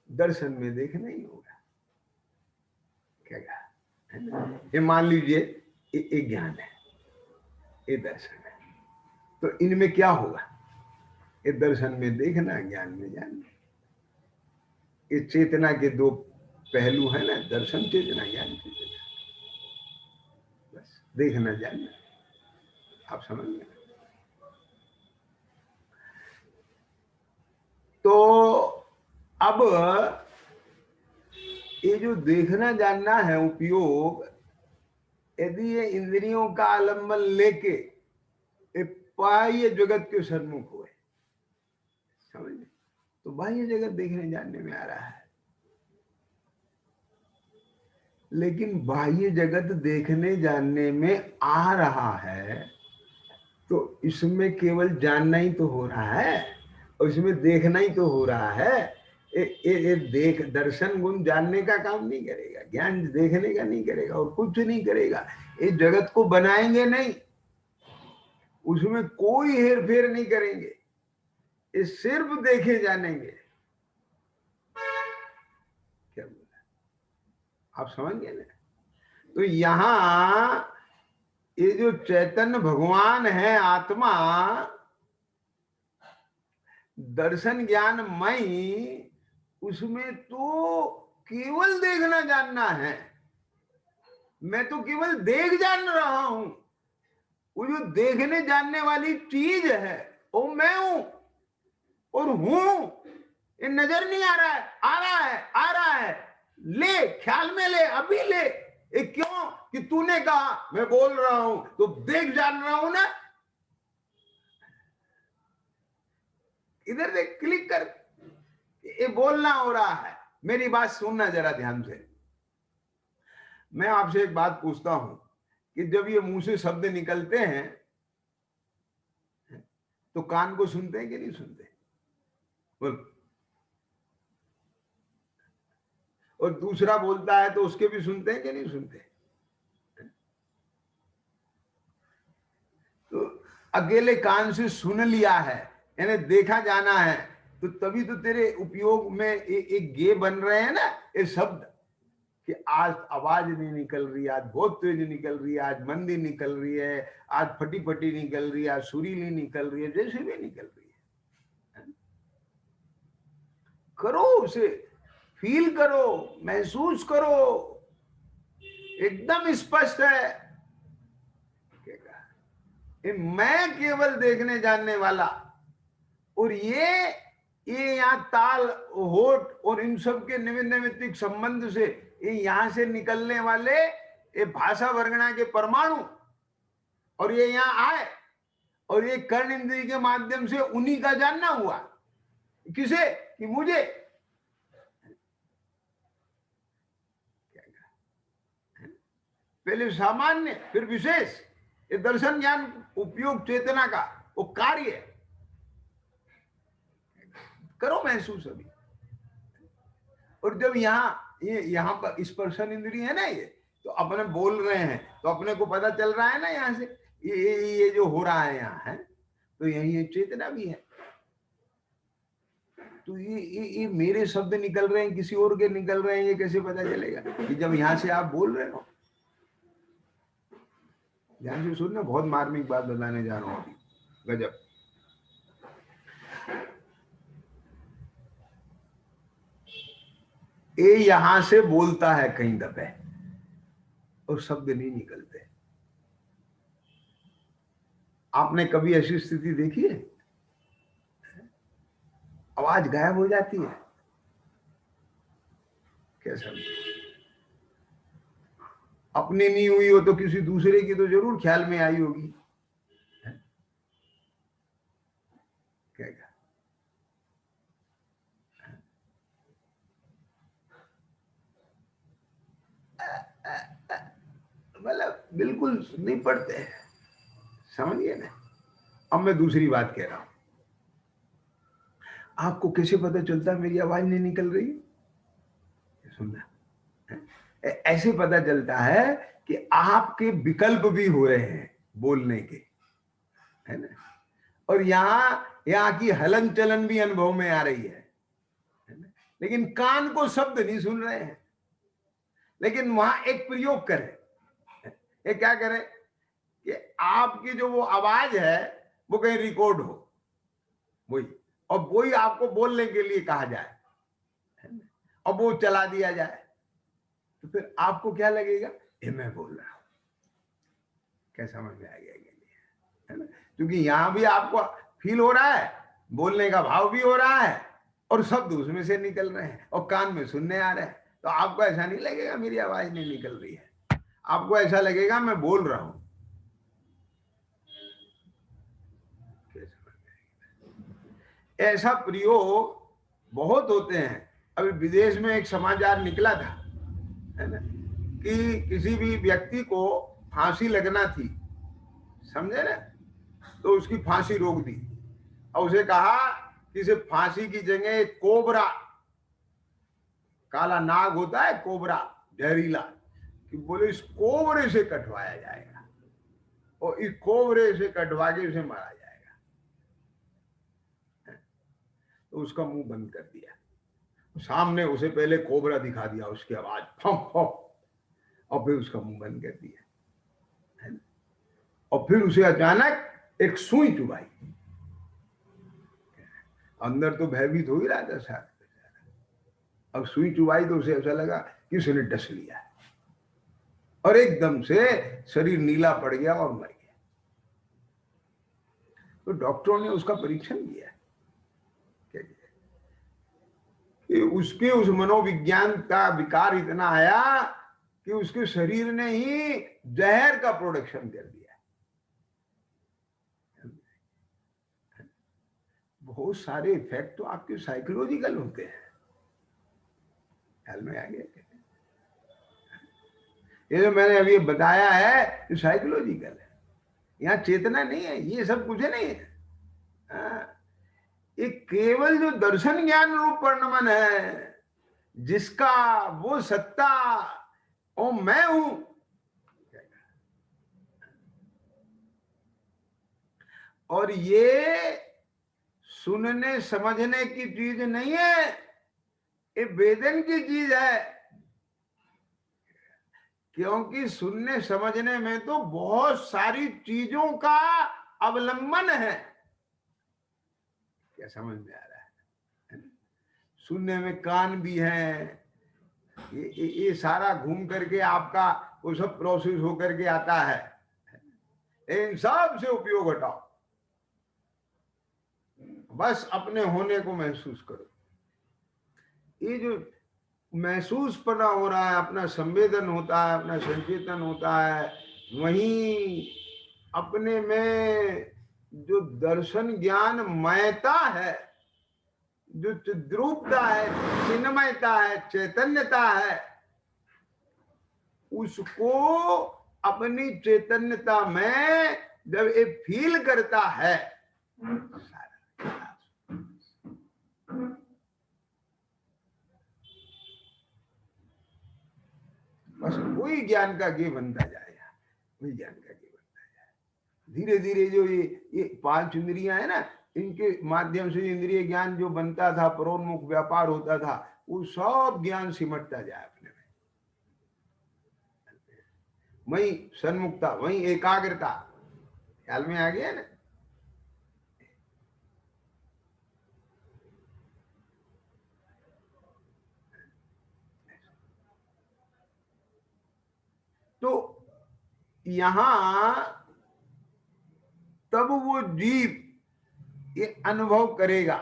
दर्शन में देखना ही होगा। क्या कहा, ये मान लीजिए ये ज्ञान है, ये दर्शन है, तो इनमें क्या होगा? ये दर्शन में देखना, ज्ञान में जानना। ये चेतना के दो पहलू है ना, दर्शन चेतना, ज्ञान चेतना। बस देखना जानना, आप समझ गए। तो अब ये जो देखना जानना है उपयोग, यदि ये इंद्रियों का आलंबन लेके बाह्य जगत के सन्मुख हुए, समझ, तो बाह्य जगत देखने जानने में आ रहा है। लेकिन बाह्य जगत देखने जानने में आ रहा है तो इसमें केवल जानना ही तो हो रहा है, और इसमें देखना ही तो हो रहा है। ये देख दर्शन गुण जानने का काम नहीं करेगा, ज्ञान देखने का नहीं करेगा, और कुछ नहीं करेगा। ये जगत को बनाएंगे नहीं, उसमें कोई हेर फेर नहीं करेंगे, ये सिर्फ देखे जानेंगे। क्या बोला, आप समझ गए ना? तो यहां ये जो चैतन्य भगवान है, आत्मा, दर्शन ज्ञान मई, उसमें तो केवल देखना जानना है। मैं तो केवल देख जान रहा हूं, वो जो देखने जानने वाली चीज है वो मैं हूं, और हूं ये नजर नहीं आ रहा है, आ रहा है, आ रहा है, ले ख्याल में ले, अभी ले। ये क्यों? कि तूने कहा, मैं बोल रहा हूं तो देख जान रहा हूं ना। इधर देख, क्लिक कर, ये बोलना हो रहा है। मेरी बात सुनना जरा ध्यान से। मैं आपसे एक बात पूछता हूं कि जब ये मुंह से शब्द निकलते हैं तो कान को सुनते हैं कि नहीं सुनते? बोल। और दूसरा बोलता है तो उसके भी सुनते हैं कि नहीं सुनते? तो अकेले कान से सुन लिया है, यानी देखा जाना है, तो तभी तो तेरे उपयोग में एक गे बन रहे हैं ना ये शब्द, कि आज आवाज नहीं निकल रही, आज बहुत तेज निकल रही है, आज मंदी निकल रही है, आज फटी फटी निकल रही है, आज सुरीली निकल रही है, जैसे भी निकल रही है। करो, उसे फील करो, महसूस करो, एकदम स्पष्ट है। मैं केवल देखने जानने वाला, और ये यहाँ ताल होठ और इन सब के निमित्तिक संबंध से ये यहां से निकलने वाले ये भाषा वर्गणा के परमाणु, और ये यहाँ आए और ये कर्ण इंद्रिय के माध्यम से उन्हीं का जानना हुआ। किसे? कि मुझे। पहले सामान्य फिर विशेष, ये दर्शन ज्ञान उपयोग चेतना का वो कार्य है। करो महसूस अभी। और जब यहाँ पर स्पर्शन इंद्रिय है ना, ये तो अपने बोल रहे हैं तो अपने को पता चल रहा है ना यहाँ से, ये जो हो रहा है यहाँ है, तो यही ये चेतना भी है। तो ये मेरे शब्द निकल रहे हैं, किसी और के निकल रहे हैं, ये कैसे पता चलेगा? कि जब यहाँ से आप बोल रहे हो। ध्यान से सुनना, बहुत मार्मिक बात बताने जा रहा हूँ अभी। गजब। ये यहां से बोलता है कहीं दबे और शब्द नहीं निकलते। आपने कभी ऐसी स्थिति देखी है? आवाज गायब हो जाती है। कैसा? अपनी नहीं हुई हो तो किसी दूसरे की तो जरूर ख्याल में आई होगी। क्या? मतलब बिल्कुल नहीं पड़ते, समझिए ना। अब मैं दूसरी बात कह रहा हूं, आपको कैसे पता चलता है मेरी आवाज नहीं निकल रही? सुनना, ऐसे पता चलता है कि आपके विकल्प भी हो रहे हैं बोलने के, है ना, और यहाँ की हलन चलन भी अनुभव में आ रही है ना? लेकिन कान को शब्द नहीं सुन रहे हैं। लेकिन वहां एक प्रयोग करें, ये क्या करें कि आपकी जो वो आवाज है वो कहीं रिकॉर्ड हो, वही, और वही आपको बोलने के लिए कहा जाए, और वो चला दिया जाए, तो फिर आपको क्या लगेगा? ये मैं बोल रहा हूं। क्या समझ में आ गया? है ना? क्योंकि यहां भी आपको फील हो रहा है, बोलने का भाव भी हो रहा है, और शब्द उसमें से निकल रहे हैं और कान में सुनने आ रहे हैं। तो आपको ऐसा नहीं लगेगा मेरी आवाज नहीं निकल रही है, आपको ऐसा लगेगा मैं बोल रहा हूं। ऐसा प्रयोग बहुत होते हैं। अभी विदेश में एक समाचार निकला था, है ना, कि किसी भी व्यक्ति को फांसी लगना थी, समझे ना, तो उसकी फांसी रोक दी और उसे कहा कि इसे फांसी की जगह कोबरा, काला नाग होता है कोबरा, जहरीला, कि बोले इस कोबरे से कटवाया जाएगा और इस कोबरे से कटवा के उसे मारा जाएगा। तो उसका मुंह बंद कर दिया, सामने उसे पहले कोबरा दिखा दिया, उसकी आवाज फम फम, और फिर उसका मुंह बंद कर दिया, है ना? और फिर उसे अचानक एक सुई चुभाई। अंदर तो भयभीत हो ही रहा था साथ, अब सुई चुभाई तो उसे ऐसा लगा कि उसने डस लिया और एकदम से शरीर नीला पड़ गया और मर गया। तो डॉक्टरों ने उसका परीक्षण किया कि उसके उस मनोविज्ञान का विकार इतना आया कि उसके शरीर ने ही जहर का प्रोडक्शन कर दिया। बहुत सारे इफेक्ट तो आपके साइकोलॉजिकल होते हैं, ख्याल में आ गया? ये जो मैंने अभी बताया है ये साइकोलॉजिकल है, यहाँ चेतना नहीं है, ये सब कुछ नहीं है। ये केवल जो दर्शन ज्ञान रूप वर्णमन है, जिसका वो सत्ता ओ मैं हूं, और ये सुनने समझने की चीज नहीं है, ये वेदन की चीज है। क्योंकि सुनने समझने में तो बहुत सारी चीजों का अवलंबन है। क्या समझ में आ रहा है? सुनने में कान भी है, ये सारा घूम करके आपका वो सब प्रोसेस होकर के आता है। इन सब से उपयोग हटाओ, बस अपने होने को महसूस करो। ये जो महसूस पना हो रहा है, अपना संवेदन होता है, अपना संचेतन होता है, वहीं अपने में जो दर्शन ज्ञान मयता है, जो चिद्रूपता है, चिन्मयता है, चैतन्यता है, उसको अपनी चैतन्यता में जब ये फील करता है, बस वही ज्ञान का गे बनता जाएगा, वही ज्ञान का गे बनता जाएगा। धीरे धीरे जो ये 5 इंद्रियां है ना, इनके माध्यम से इंद्रिय ज्ञान जो बनता था, परोन्मुख व्यापार होता था, वो सब ज्ञान सिमटता जाए अपने में। वही सन्मुखता, वही एकाग्रता, ख्याल में आ गया ना। तो यहां तब वो जीव ये अनुभव करेगा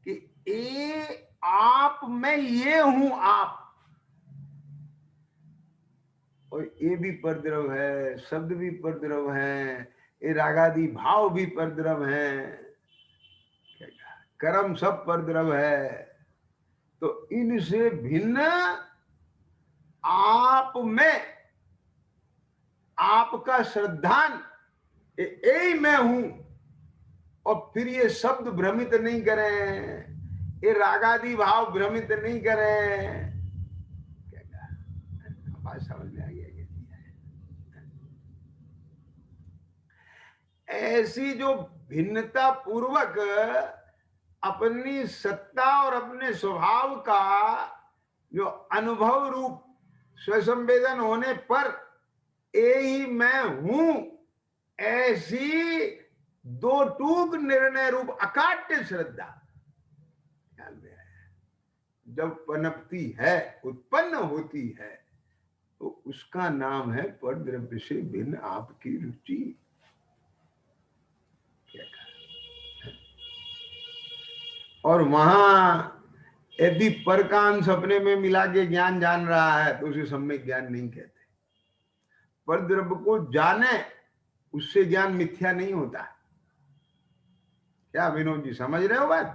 कि ये आप में ये हूं आप, और ये भी परद्रव है, शब्द भी परद्रव है, ये रागादि भाव भी परद्रव है, कर्म सब परद्रव है। तो इनसे भिन्न आप में आपका श्रद्धान यही मैं हूं, और फिर ये शब्द भ्रमित नहीं करें, ये रागादि भाव भ्रमित नहीं करें। बात समझ में आ गया? ऐसी जो भिन्नता पूर्वक अपनी सत्ता और अपने स्वभाव का जो अनुभव रूप स्वसंवेदन होने पर यही मैं हूं, ऐसी दो टूक निर्णय रूप अकाट्य श्रद्धा ख्याल में आया, जब पनपती है, उत्पन्न होती है, तो उसका नाम है पर द्रव्य से भिन्न आपकी रुचि। और वहां यदि पर का अंश अपने में मिला के ज्ञान जान रहा है तो उसे सम्यक ज्ञान नहीं कहते। पर द्रव्य को जाने, उससे ज्ञान मिथ्या नहीं होता। क्या विनोद जी समझ रहे हो बात?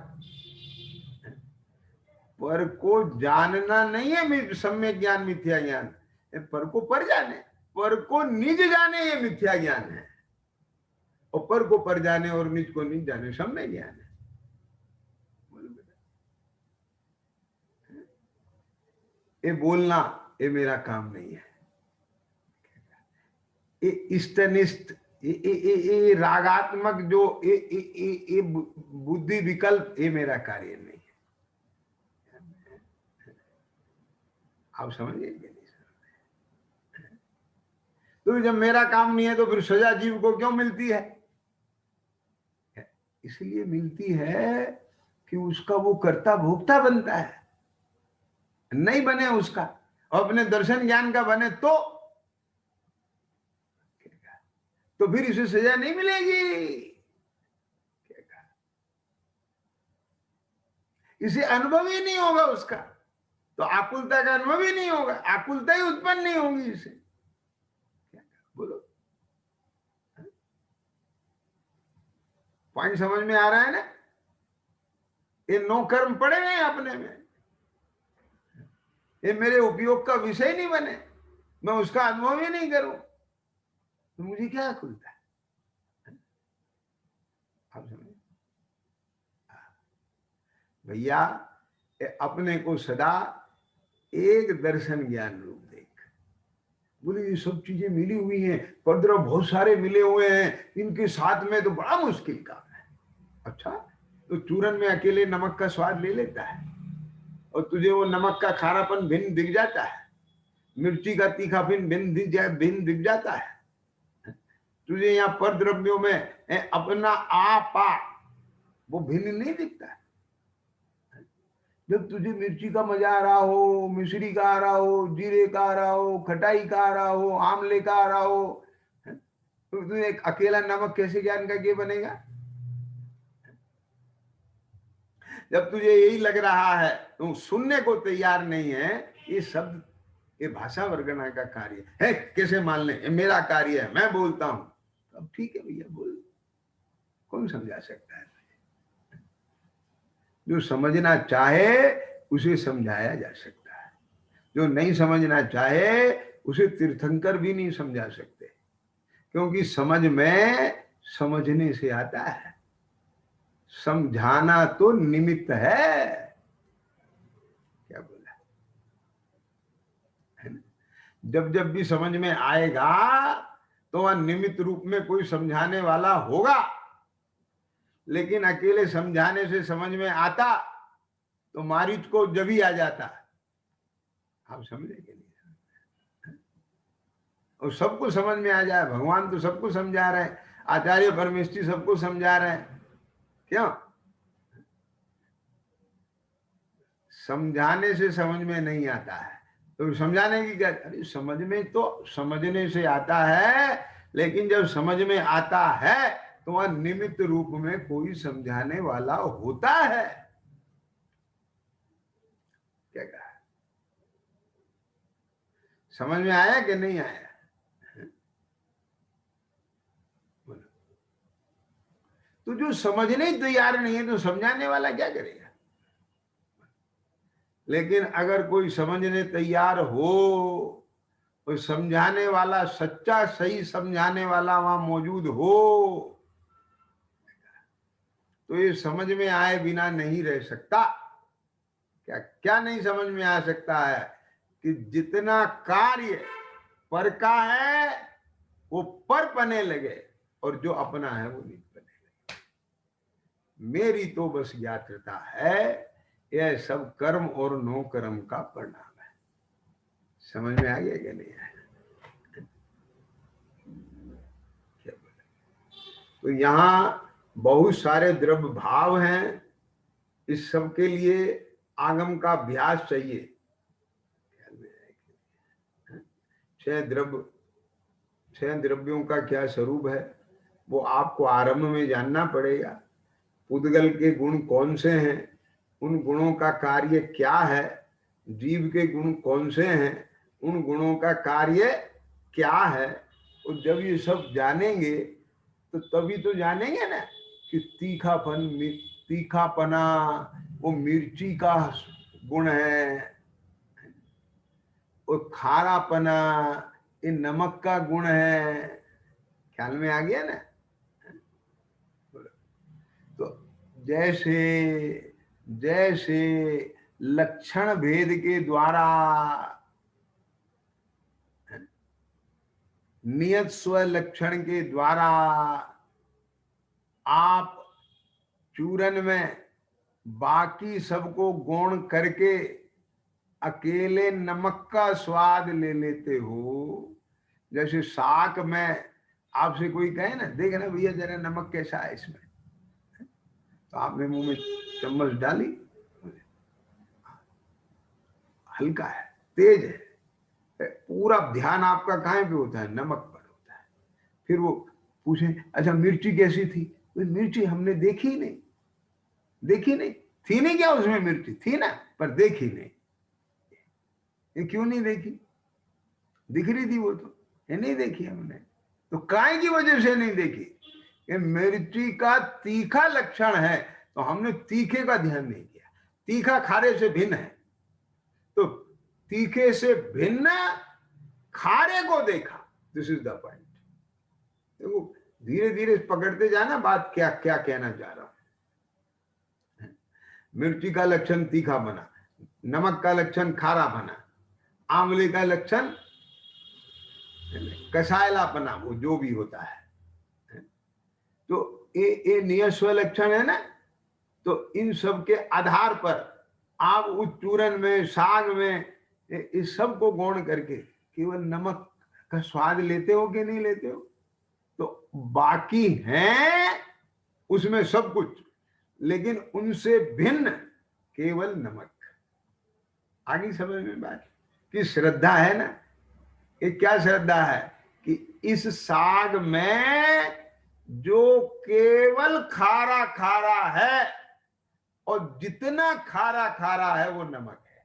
पर को जानना नहीं है सम्यक ज्ञान, मिथ्या ज्ञान। पर को पर जाने, पर को निज जाने, ये मिथ्या ज्ञान है। और पर को पर जाने और निज को निज जाने सम्यक ज्ञान है। ये बोलना ये मेरा काम नहीं है, ये इष्टनिष्ठ, ये रागात्मक जो ये बुद्धि विकल्प, ये मेरा कार्य नहीं है। आप समझिए? तो जब मेरा काम नहीं है तो फिर सजा जीव को क्यों मिलती है? इसलिए मिलती है कि उसका वो कर्ता भोक्ता बनता है। नहीं बने उसका, और अपने दर्शन ज्ञान का बने तो फिर इसे सजा नहीं मिलेगी। इसे अनुभव ही नहीं होगा उसका, तो आकुलता का अनुभव ही नहीं होगा, आकुलता ही उत्पन्न नहीं होगी इसे। बोलो, पॉइंट समझ में आ रहा है ना? ये 9 कर्म पड़े हैं अपने में, ये मेरे उपयोग का विषय नहीं बने, मैं उसका अनुभव ही नहीं करूं, तो मुझे क्या खुलता है? आप समझे भैया? अपने को सदा एक दर्शन ज्ञान रूप देख। बोले ये सब चीजें मिली हुई हैं, परद्रव बहुत सारे मिले हुए हैं, इनके साथ में तो बड़ा मुश्किल काम है। अच्छा, तो चूरन में अकेले नमक का स्वाद ले लेता है और तुझे वो नमक का खारापन भिन्न दिख जाता है, मिर्ची का तीखापन भिन्न दिख जाता है। तुझे यहाँ पर द्रव्यों में अपना आपा वो भिन्न नहीं दिखता है। जब तुझे मिर्ची का मजा आ रहा हो, मिश्री का आ रहा हो, जीरे का आ रहा हो, खटाई का आ रहा हो, आमले का आ रहा हो, तो तुझे एक अकेला नमक कैसे ज्ञान का ये बनेगा? जब तुझे यही लग रहा है, तुम सुनने को तैयार नहीं है, ये शब्द, ये भाषा वर्गना का कार्य है, कैसे मान ले, ये मेरा कार्य है, मैं बोलता हूं। अब ठीक है भैया, बोल, कौन समझा सकता है? जो समझना चाहे उसे समझाया जा सकता है, जो नहीं समझना चाहे उसे तीर्थंकर भी नहीं समझा सकते, क्योंकि समझ में समझने से आता है, समझाना तो निमित्त है। क्या बोला है ना? जब जब भी समझ में आएगा तो वह निमित्त रूप में कोई समझाने वाला होगा, लेकिन अकेले समझाने से समझ में आता तो मारीच को जब ही आ जाता। आप समझेंगे नहीं, और सबको समझ में आ जाए, भगवान तो सबको समझा रहे हैं, आचार्य परमेष्ठी सबको समझा रहे हैं, क्यों? समझाने से समझ में नहीं आता है, तो समझाने की क्या? अरे समझ में तो समझने से आता है, लेकिन जब समझ में आता है तो वह निमित्त रूप में कोई समझाने वाला होता है। क्या कहा? समझ में आया कि नहीं आया? तो जो समझने तैयार नहीं है तो समझाने वाला क्या करेगा? लेकिन अगर कोई समझने तैयार हो, कोई समझाने वाला, सच्चा सही समझाने वाला वहां मौजूद हो, तो ये समझ में आए बिना नहीं रह सकता। क्या क्या नहीं समझ में आ सकता है? कि जितना कार्य पर का है वो पर पने लगे, और जो अपना है वो नहीं पने लगे। मेरी तो बस यात्रता है, यह सब कर्म और नो कर्म का परिणाम है। समझ में आ गया कि नहीं आया? तो यहाँ बहुत सारे द्रव्य भाव हैं, इस सब के लिए आगम का अभ्यास चाहिए। छह द्रव्यों का क्या स्वरूप है वो आपको आरंभ में जानना पड़ेगा। पुद्गल के गुण कौन से हैं, उन गुणों का कार्य क्या है, जीव के गुण कौन से हैं, उन गुणों का कार्य क्या है। और जब ये सब जानेंगे तो तभी तो जानेंगे ना कि तीखापना वो मिर्ची का गुण है, और खारापना ये नमक का गुण है। ख्याल में आ गया ना? तो जैसे जैसे लक्षण भेद के द्वारा नियत स्व लक्षण के द्वारा आप चूरन में बाकी सबको गौण करके अकेले नमक का स्वाद ले लेते हो। जैसे शाक में आपसे कोई कहे ना, देखना भैया जरा नमक कैसा है इसमें, तो आपने मुंह में चम्मच डाली, हल्का है, तेज है, पूरा ध्यान आपका कहाँ पे होता है? नमक पर होता है। फिर वो पूछे अच्छा मिर्ची कैसी थी? तो मिर्ची हमने देखी नहीं, देखी नहीं थी, नहीं क्या उसमें मिर्ची थी ना, पर देखी नहीं। ये क्यों नहीं देखी? दिख रही थी वो तो, ये नहीं देखी हमने। तो काय की वजह से नहीं देखी? ये मिर्ची का तीखा लक्षण है, तो हमने तीखे का ध्यान नहीं किया। तीखा खारे से भिन्न है, तो तीखे से भिन्न खारे को देखा। This is the point. देखो धीरे धीरे पकड़ते जाना बात, क्या क्या कहना चाह रहा हूं। मिर्ची का लक्षण तीखा बना, नमक का लक्षण खारा बना, आंवले का लक्षण कसायला बना, वो जो भी होता है। तो ये नियस्व लक्षण है ना, तो इन सब के आधार पर आप उस चूरन में, साग में, इस सब को गौण करके केवल नमक का स्वाद लेते हो कि नहीं लेते हो? तो बाकी हैं उसमें सब कुछ, लेकिन उनसे भिन्न केवल नमक। आगे समझ में बात कि श्रद्धा है ना, ये क्या श्रद्धा है कि इस साग में जो केवल खारा खारा है और जितना खारा खारा है वो नमक है,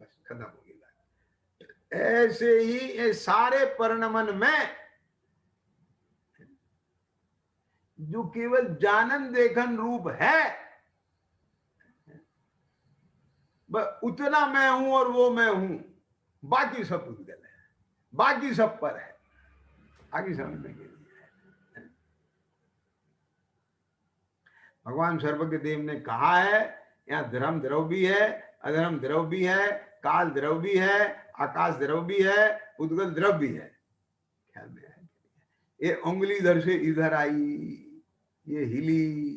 बस खत्म हो गई बात। ऐसे ही ये सारे परिणमन में जो केवल जानन देखन रूप है, उतना मैं हूं और वो मैं हूं, बाकी सब उद्गल है, बाकी सब पर है। आगे समझने के लिए भगवान सर्वज्ञ देव ने कहा है, यहाँ धर्म द्रव भी है, अधर्म द्रव भी है, काल द्रव भी है, आकाश द्रव भी है, उद्गल द्रव भी है। ख्याल में है? ये उंगली इधर से इधर आई, ये हिली,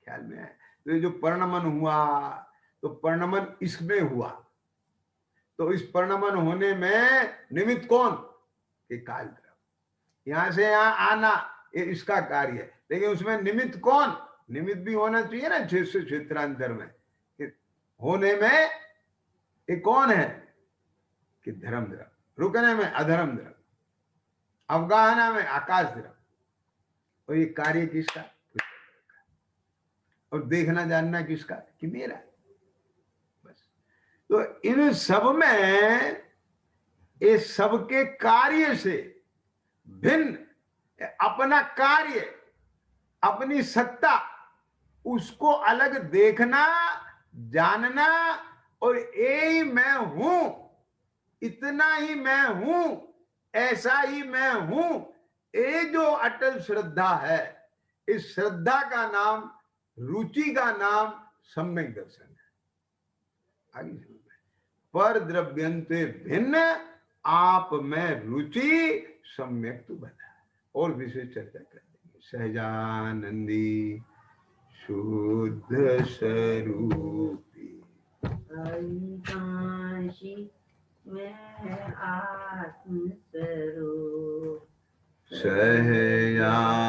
ख्याल में है? तो ये जो परिणमन हुआ, तो परिणमन इसमें हुआ, तो इस परिणमन होने में निमित्त कौन? कि काल द्रव। यहां से यहां आना ये इसका कार्य है, लेकिन उसमें निमित्त कौन? निमित्त भी होना चाहिए ना, क्षेत्र क्षेत्रांतर में होने में ये कौन है? कि धर्म द्रव, रुकने में अधर्म द्रव, अवगाहना में आकाश द्रव। और ये कार्य किसका? और देखना जानना किसका? कि मेरा। बस। तो इन सब में ये सबके कार्य से भिन्न अपना कार्य, अपनी सत्ता, उसको अलग देखना, जानना, और यही मैं हूं, इतना ही मैं हूं, ऐसा ही मैं हूं, ये जो अटल श्रद्धा है, इस श्रद्धा का नाम, रुचि का नाम सम्यक दर्शन है। आगे पर द्रव्यंते भिन्न आप में रुचि सम्यक तो बना। और विशेष चर्चा कर देंगे। सहजानंदी शुद्ध स्वरूपी में आत्म स्वरूप सहजानंदी